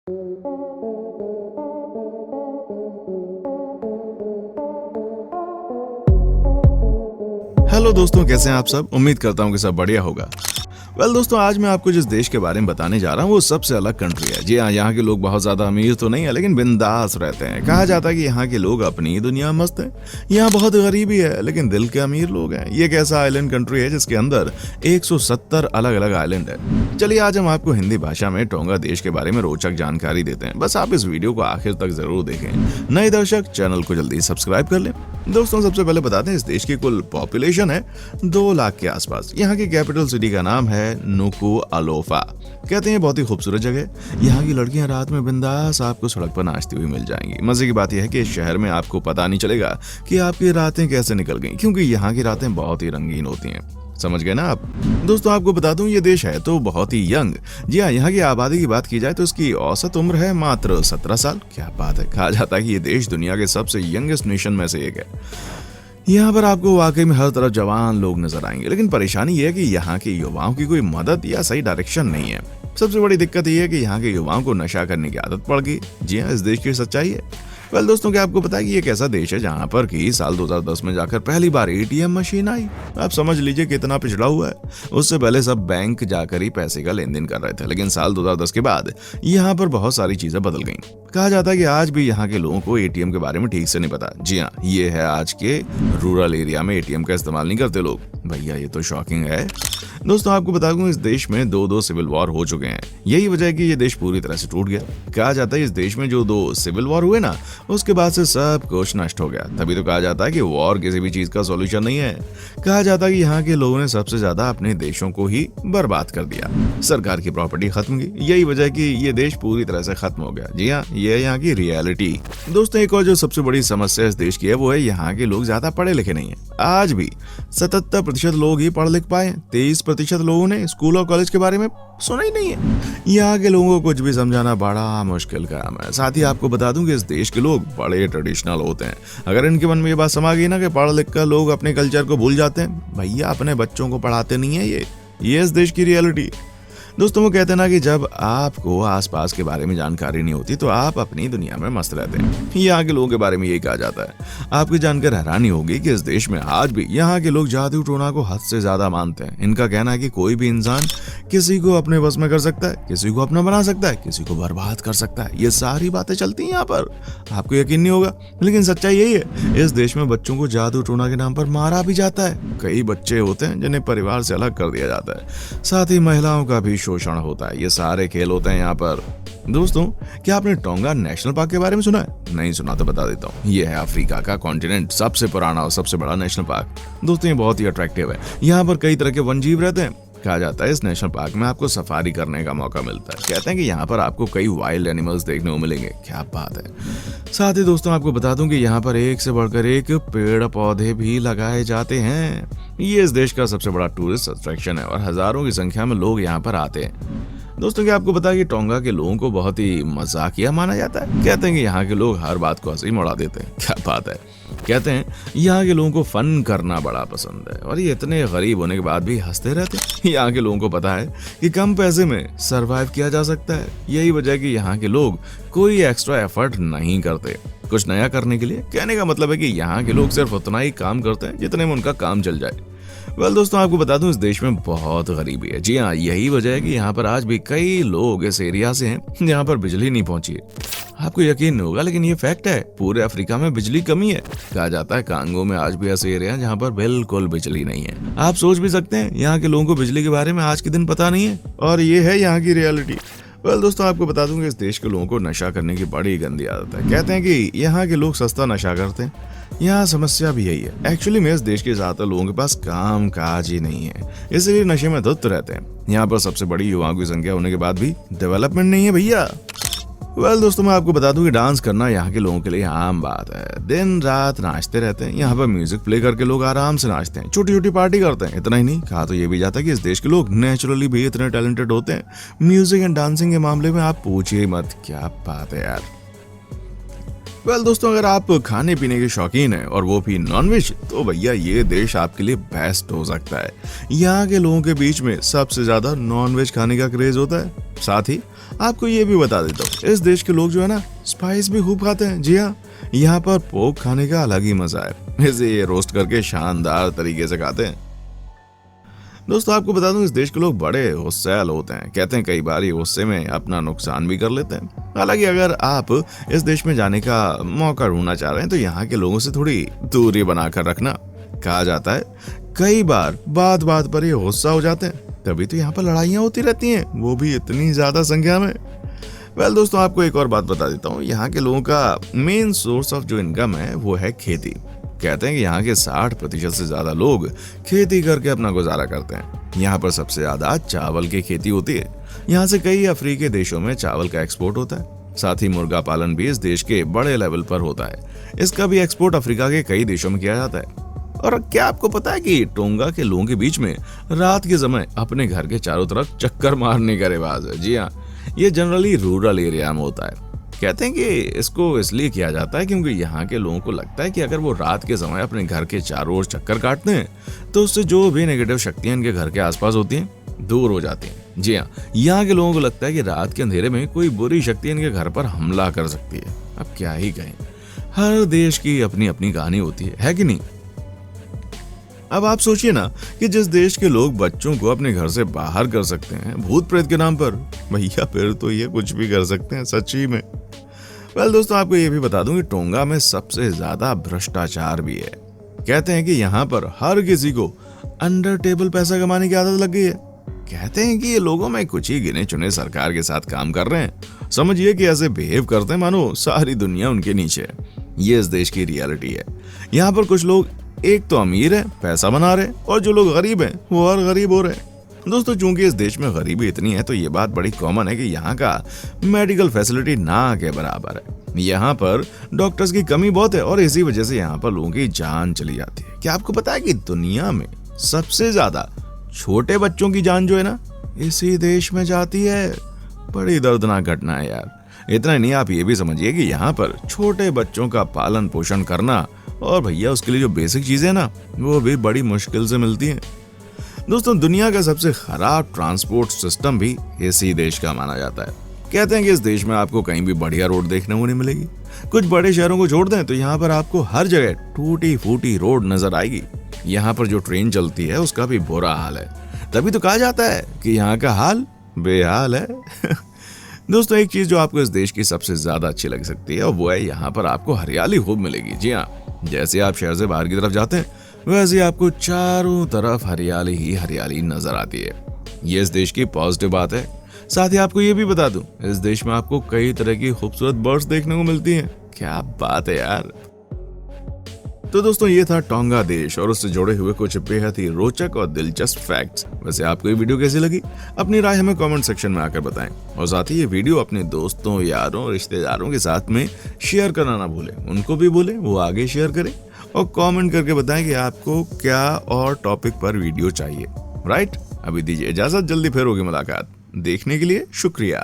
Hello दोस्तों, कैसे हैं आप सब। उम्मीद करता हूँ कि सब बढ़िया होगा। दोस्तों, आज मैं आपको जिस देश के बारे में बताने जा रहा हूँ वो सबसे अलग कंट्री है। जी हाँ, यहाँ के लोग बहुत ज्यादा अमीर तो नहीं है, लेकिन बिंदास रहते हैं। कहा जाता है कि यहाँ के लोग अपनी दुनिया में मस्त हैं। यहाँ बहुत गरीबी है, लेकिन दिल के अमीर लोग हैं। ये एक ऐसा आइलैंड कंट्री है जिसके अंदर 170 अलग अलग आइलैंड है। चलिए, आज हम आपको हिंदी भाषा में टोंगा देश के बारे में रोचक जानकारी देते हैं। बस आप इस वीडियो को आखिर तक जरूर देखें। नए दर्शक चैनल को जल्दी सब्सक्राइब कर लें। दोस्तों, सबसे पहले बताते हैं इस देश की कुल पॉपुलेशन है 2 लाख के आसपास। यहाँ की कैपिटल सिटी का नाम है नुकुअलोफा। कहते हैं बहुत ही खूबसूरत जगह। यहाँ की लड़कियां रात में बिंदास आपको सड़क पर नाचती हुई मिल जाएंगी। मजे की बात यह है कि इस शहर में आपको पता नहीं चलेगा कि आपकी रातें कैसे निकल गईं, क्योंकि यहाँ की रातें बहुत ही रंगीन होती हैं। समझ गए ना आप। दोस्तों, आपको बता दूं ये देश है तो बहुत ही यंग। जी हाँ, यहाँ की आबादी की बात की जाए तो इसकी औसत उम्र है मात्र 17 साल। क्या बात है। कहा जाता है कि ये देश दुनिया के सबसे यंगेस्ट नेशन में से एक है। यहाँ पर आपको वाकई में हर तरफ जवान लोग नजर आएंगे, लेकिन परेशानी ये है कि यहाँ के युवाओं की कोई मदद या सही डायरेक्शन नहीं है। सबसे बड़ी दिक्कत ये है कि यहाँ के युवाओं को नशा करने की आदत पड़ गई। जी हाँ, इस देश की सच्चाई है। दोस्तों, क्या आपको पता है कि ये एक ऐसा देश है जहाँ पर कि साल 2010 में जाकर पहली बार एटीएम मशीन आई। आप समझ लीजिए कितना पिछड़ा हुआ है। उससे पहले सब बैंक जाकर ही पैसे का लेन देन कर रहे थे, लेकिन साल 2010 के बाद यहाँ पर बहुत सारी चीजें बदल गईं। कहा जाता है कि आज भी यहाँ के लोगों को एटीएम के बारे में ठीक से नहीं पता। जी हाँ, ये है आज के रूरल एरिया में एटीएम का इस्तेमाल नहीं करते लोग। भैया, ये तो शॉकिंग है। दोस्तों, आपको बता दूं इस देश में दो सिविल वॉर हो चुके हैं। यही वजह है कि ये देश पूरी तरह से टूट गया। कहा जाता है इस देश में जो 2 सिविल वॉर हुए ना, उसके बाद से सब कुछ नष्ट हो गया। तभी तो कहा जाता है कि वॉर किसी भी चीज का सॉल्यूशन नहीं है। कहा जाता है कि यहाँ के लोगों ने सबसे ज्यादा अपने देशों को ही बर्बाद कर दिया। सरकार की प्रॉपर्टी खत्म की। यही वजह है कि ये देश पूरी तरह से खत्म हो गया। जी हाँ, ये है यहाँ की रियलिटी। दोस्तों, एक और जो सबसे बड़ी समस्या इस देश की है वो है यहाँ के लोग ज्यादा पढ़े लिखे नहीं है। आज भी 77% लोग ही पढ़ लिख पाए। 23% लोगों ने स्कूल और कॉलेज के बारे में सुना ही नहीं है। यहाँ के लोगों को कुछ भी समझाना बड़ा मुश्किल काम है। साथ ही आपको बता दूं कि इस देश के लोग बड़े ट्रेडिशनल होते हैं। अगर इनके मन में ये बात समा गई ना कि पढ़ लिख कर लोग अपने कल्चर को भूल जाते हैं, भैया अपने बच्चों को पढ़ाते नहीं है। ये इस देश की रियलिटी। दोस्तों, वो कहते हैं ना कि जब आपको आसपास के बारे में जानकारी नहीं होती तो आप अपनी दुनिया में मस्त रहते हैं। यहाँ के लोगों के बारे में यही कहा जाता है। आपकी जानकर हैरानी होगी कि इस देश में आज भी यहाँ के लोग जादू टोना को हद से ज्यादा मानते हैं। इनका कहना है कि कोई भी इंसान किसी को अपने बस में कर सकता है, किसी को अपना बना सकता है, किसी को बर्बाद कर सकता है। ये सारी बातें चलती हैं यहाँ पर। आपको यकीन नहीं होगा, लेकिन सच्चाई यही है। इस देश में बच्चों को जादू टोना के नाम पर मारा भी जाता है। कई बच्चे होते हैं जिन्हें परिवार से अलग कर दिया जाता है। साथ ही महिलाओं का भी शोषण होता है। ये सारे खेल होते हैं यहाँ पर। दोस्तों, क्या आपने टोंगा नेशनल पार्क के बारे में सुना है? नहीं सुना तो बता देता हूँ। ये है अफ्रीका का कॉन्टिनेंट सबसे पुराना और सबसे बड़ा नेशनल पार्क। दोस्तों, ये बहुत ही अट्रैक्टिव है। यहाँ पर कई तरह के वन जीव रहते हैं। कहा जाता है इस नेशनल पार्क में आपको सफारी करने का मौका मिलता है। कहते हैं कि यहाँ पर आपको कई वाइल्ड एनिमल्स देखने को मिलेंगे। क्या बात है। साथ ही दोस्तों, आपको बता दूं कि यहाँ पर एक से बढ़कर एक पेड़ पौधे भी लगाए जाते हैं। ये इस देश का सबसे बड़ा टूरिस्ट अट्रैक्शन है और हजारों की संख्या में लोग यहाँ पर आते हैं। दोस्तों, क्या आपको पता है कि टोंगा के लोगों को बहुत ही मजाकिया माना जाता है। कहते हैं कि यहाँ के लोग हर बात को हंसी में उड़ा देते हैं। क्या बात है। कहते हैं यहाँ के लोगों को फन करना बड़ा पसंद है और ये इतने गरीब होने के बाद भी हंसते रहते हैं। यहाँ के लोगों को पता है कि कम पैसे में सरवाइव किया जा सकता है। यही वजह है कि यहाँ के लोग कोई एक्स्ट्रा एफर्ट नहीं करते कुछ नया करने के लिए। कहने का मतलब है कि यहाँ के लोग सिर्फ उतना ही काम करते हैं जितने में उनका काम चल जाए। दोस्तों, आपको बता दूं इस देश में बहुत गरीबी है। जी हाँ, यही वजह है कि यहाँ पर आज भी कई लोग इस एरिया से हैं जहाँ पर बिजली नहीं पहुंची है। आपको यकीन नहीं होगा, लेकिन ये फैक्ट है। पूरे अफ्रीका में बिजली कमी है। कहा जाता है कांगो में आज भी ऐसे एरिया हैं जहाँ पर बिल्कुल बिजली नहीं है। आप सोच भी सकते हैं यहाँ के लोगों को बिजली के बारे में आज के दिन पता नहीं है, और ये है यहाँ की रियलिटी। दोस्तों, आपको बता दूं कि इस देश के लोगों को नशा करने की बड़ी गंदी आदत है। कहते हैं कि यहाँ के लोग सस्ता नशा करते हैं। यहाँ समस्या भी यही है। एक्चुअली में इस देश के ज्यादातर लोगों के पास काम काज ही नहीं है, इसलिए नशे में धुत रहते हैं। यहाँ पर सबसे बड़ी युवाओं की संख्या होने के बाद भी डेवलपमेंट नहीं है भैया। दोस्तों, मैं आपको बता दूं कि डांस करना यहाँ के लोगों के लिए आम बात है। दिन रात नाचते रहते हैं। यहाँ पर म्यूजिक प्ले करके लोग आराम से नाचते हैं, छोटी छोटी पार्टी करते हैं। इतना ही नहीं, कहा तो ये भी जाता है कि इस देश के लोग नेचुरली भी इतने टैलेंटेड होते हैं। म्यूजिक एंड डांसिंग के मामले में आप पूछिए मत। क्या बात है यार। दोस्तों, अगर आप खाने पीने के शौकीन हैं और वो भी नॉनवेज, तो भैया ये देश आपके लिए बेस्ट हो सकता है। यहाँ के लोगों के बीच में सबसे ज्यादा नॉनवेज खाने का क्रेज होता है। साथ ही आपको ये भी बता देता हूँ, इस देश के लोग जो है ना स्पाइस भी खूब खाते हैं। जी हाँ, यहाँ पर पोर्क खाने का अलग ही मजा है। इसे ये रोस्ट करके शानदार तरीके से खाते हैं। दोस्तों आपको बता दूं, इस देश के लोग बड़े होशियार होते हैं। कहते हैं कई बार ये गुस्से में अपना नुकसान भी कर लेते हैं। हालांकि अगर आप इस देश में जाने का मौका ढूंढना चाह रहे हैं तो यहाँ के लोगों से थोड़ी दूरी बनाकर रखना। कहा जाता है कई बार बात बात पर ये गुस्सा हो जाते हैं, तभी तो यहाँ पर लड़ाइयाँ होती रहती हैं, वो भी इतनी ज्यादा संख्या में। वेल दोस्तों, आपको एक और बात बता देता हूँ, यहाँ के लोगों का मेन सोर्स ऑफ जो इनकम है वो है खेती। कहते हैं कि यहाँ के 60% से ज्यादा लोग खेती करके अपना गुजारा करते हैं। यहाँ पर सबसे ज्यादा चावल की खेती होती है। यहाँ से कई अफ्रीकी देशों में चावल का एक्सपोर्ट होता है। साथ ही मुर्गा पालन भी इस देश के बड़े लेवल पर होता है। इसका भी एक्सपोर्ट अफ्रीका के कई देशों में किया जाता है। और क्या आपको पता है कि टोंगा के लोगों के बीच में रात के समय अपने घर के चारों तरफ चक्कर मारने का रिवाज है। जी हाँ, ये जनरली रूरल एरिया में होता है। कहते हैं कि इसको इसलिए किया जाता है क्योंकि यहाँ के लोगों को लगता है कि अगर वो रात के समय अपने घर के चारों ओर चक्कर काटते हैं तो उससे जो भी नेगेटिव शक्तियां इनके घर के आसपास होती हैं दूर हो जाती हैं। जी हाँ, यहाँ के लोगों को लगता है कि रात के अंधेरे में कोई बुरी शक्ति इनके घर पर हमला कर सकती है। अब क्या ही कहें, हर देश की अपनी अपनी कहानी होती है कि नहीं। अब आप सोचिए ना कि जिस देश के लोग बच्चों को अपने घर से बाहर कर सकते हैं भूत प्रेत के नाम पर, भैया फिर तो ये कुछ भी कर सकते हैं सच्ची में। वेल दोस्तों, आपको ये भी बता दूं कि टोंगा में सबसे ज्यादा भ्रष्टाचार भी है। कहते हैं कि यहाँ पर हर किसी को अंडर टेबल पैसा कमाने की आदत लग गई है। कहते हैं कि ये लोगों में कुछ ही गिने चुने सरकार के साथ काम कर रहे हैं। समझिए कि ऐसे बिहेव करते हैं मानो सारी दुनिया उनके नीचे है। ये इस देश की रियलिटी है। यहाँ पर कुछ लोग एक तो अमीर है, पैसा बना रहे, और जो लोग गरीब हैं वो और गरीब हो रहे हैं। दोस्तों, चूंकि इस देश में गरीबी इतनी है तो ये बात बड़ी कॉमन है कि यहाँ का मेडिकल फैसिलिटी ना के बराबर है। यहाँ पर डॉक्टर्स की कमी बहुत है और इसी वजह से यहाँ पर लोगों की जान चली जाती है। क्या आपको पता है कि दुनिया में सबसे ज्यादा छोटे बच्चों की जान जो है ना इसी देश में जाती है। बड़ी दर्दनाक घटना है यार। इतना नहीं, आप ये भी समझिए कि यहाँ पर छोटे बच्चों का पालन पोषण करना और भैया उसके लिए जो बेसिक चीजें ना वो भी बड़ी मुश्किल से मिलती हैं। दोस्तों, दुनिया का सबसे खराब ट्रांसपोर्ट सिस्टम भी इसी देश का माना जाता है। कहते हैं कि इस देश में आपको कहीं भी बढ़िया रोड देखने को नहीं मिलेगी। कुछ बड़े शहरों को छोड़ दें तो यहाँ पर आपको हर जगह टूटी फूटी रोड नजर आएगी। यहाँ पर जो ट्रेन चलती है उसका भी बुरा हाल है। तभी तो कहा जाता है कि यहाँ का हाल बेहाल है। दोस्तों, एक चीज जो आपको इस देश की सबसे ज्यादा अच्छी लग सकती है और वो है यहाँ पर आपको हरियाली खूब मिलेगी। जी हाँ, जैसे आप शहर से बाहर की तरफ जाते हैं वैसे आपको चारों तरफ हरियाली ही हरियाली नजर आती है। ये इस देश की पॉजिटिव बात है। साथ ही आपको ये भी बता दूं, इस देश में आपको कई तरह की खूबसूरत बर्ड्स देखने को मिलती हैं। क्या बात है यार। तो दोस्तों, ये था टोंगा देश और उससे जुड़े हुए कुछ बेहद ही रोचक और दिलचस्प फैक्ट्स। वैसे आपको ये वीडियो कैसी लगी? अपनी राय हमें कमेंट सेक्शन में आकर बताएं और साथ ही ये वीडियो अपने दोस्तों, यारों, रिश्तेदारों के साथ में शेयर करना ना भूलें। उनको भी बोलें वो आगे शेयर करें और कमेंट करके बताएं कि आपको क्या और टॉपिक पर वीडियो चाहिए। राइट, अभी दीजिए इजाजत, जल्दी फिर होगी मुलाकात। देखने के लिए शुक्रिया।